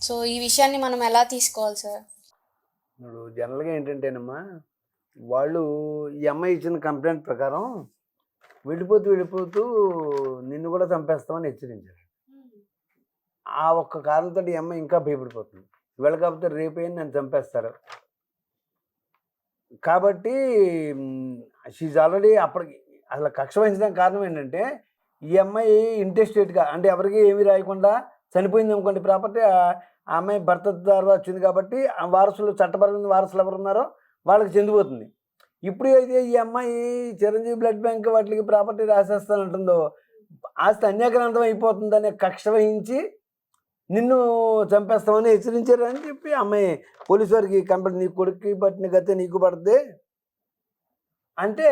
So ఈ విషయాన్ని మనం ఎలా తీసుకోవాలి సార్? ఇప్పుడు జనరల్గా ఏంటంటేనమ్మా, వాళ్ళు ఈ అమ్మాయి ఇచ్చిన కంప్లైంట్ ప్రకారం వెళ్ళిపోతూ నిన్ను కూడా చంపేస్తామని హెచ్చరించారు. ఆ ఒక్క కారణంతో ఈ అమ్మాయి ఇంకా భయపడిపోతుంది. ఇవాళ కాకపోతే రేపైనా నన్ను చంపేస్తారు కాబట్టి షీజ్ ఆల్రెడీ అప్పటికి అసలు కక్ష వహించడానికి కారణం ఏంటంటే, ఈ అమ్మాయి ఇంటెస్టేట్గా అంటే ఎవరికి ఏమీ రాయకుండా చనిపోయింది అనుకోండి ప్రాపర్టీ, ఆ అమ్మాయి భర్త ద్వారా వచ్చింది కాబట్టి ఆ వారసులు, చట్టపరమైన వారసులు ఎవరున్నారో వాళ్ళకి చెందిపోతుంది. ఇప్పుడు అయితే ఈ అమ్మాయి చిరంజీవి బ్లడ్ బ్యాంక్ వాటికి ప్రాపర్టీ రాసేస్తానంటుందో, ఆస్తి అన్యాక్రాంతం అయిపోతుందనే కక్ష వహించి నిన్ను చంపేస్తామని హెచ్చరించారు అని చెప్పి అమ్మాయి పోలీసు వారికి కంప్లైంట్, నీ కొడుక్కి పట్టిన గతే నీకు పడుతుంది అంటే,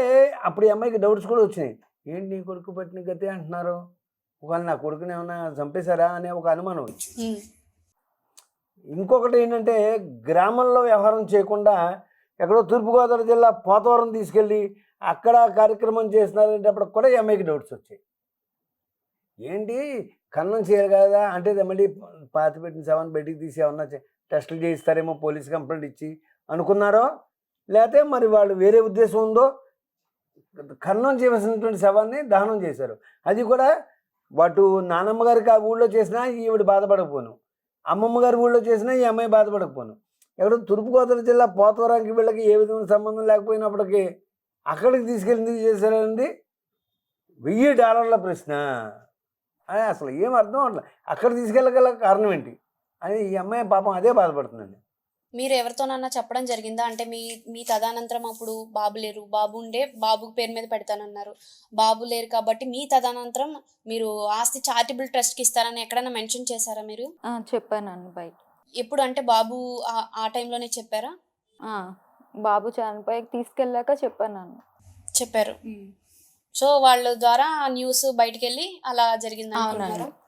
అప్పుడు ఈ అమ్మాయికి డౌట్స్ కూడా వచ్చినాయి. ఏంటి నీ కొడుకు పట్టిన గతే అంటున్నారు, ఒకవేళ నా కొడుకుని ఏమైనా చంపేశారా అనే ఒక అనుమానం వచ్చింది. ఇంకొకటి ఏంటంటే, గ్రామంలో వ్యవహారం చేయకుండా ఎక్కడో తూర్పుగోదావరి జిల్లా పోతవరం తీసుకెళ్ళి అక్కడ కార్యక్రమం చేస్తున్నారంటే అప్పుడు కూడా ఈ అమ్మాయికి డౌట్స్ వచ్చాయి. ఏంటి కన్నం చేయాలి కదా అంటే, మళ్ళీ పాతి పెట్టిన శవాన్ని బయటికి తీసి ఏమన్నా టెస్టులు చేయిస్తారేమో పోలీస్ కంప్లైంట్ ఇచ్చి అనుకున్నారో, లేకపోతే మరి వాళ్ళు వేరే ఉద్దేశం ఉందో, కన్నం చేయవలసినటువంటి శవాన్ని దహనం చేశారు. అది కూడా వాటు నానమ్మ గారికి ఆ ఊళ్ళో చేసినా ఈవిడ బాధపడకపోను, అమ్మమ్మ గారి ఊళ్ళో చేసినా ఈ అమ్మాయి బాధపడకపోను. ఎక్కడో తూర్పుగోదావరి జిల్లా పోతవరానికి వీళ్ళకి ఏ విధమైన సంబంధం లేకపోయినప్పటికీ అక్కడికి తీసుకెళ్ళి ఎందుకు చేశారండి? $1000 ప్రశ్న. అని అసలు ఏం అర్థం అట్లా అక్కడ తీసుకెళ్ళగల కారణం ఏంటి అని ఈ అమ్మాయి పాపం అదే బాధపడుతుందండి. మీరు ఎవరితోనన్నా చెప్పడం జరిగిందా? అంటే మీ మీ తదనంతరం అప్పుడు బాబు లేరు, బాబు ఉండే బాబు పేరు మీద పెడతానన్నారు. బాబు లేరు కాబట్టి మీ తదనంతరం మీరు ఆస్తి చారిటబుల్ ట్రస్ట్‌కి ఇస్తారని ఎక్కడైనా మెన్షన్ చేశారా మీరు? చెప్పానండి బయట. ఎప్పుడు అంటే బాబు ఆ టైంలోనే చెప్పారా? బాబు చనిపోయాక తీసుకెళ్ళాక చెప్పాను. చెప్పారు. సో వాళ్ళ ద్వారా న్యూస్ బయటికెళ్ళి అలా జరిగిందనుకుంటున్నారా? అవునండి.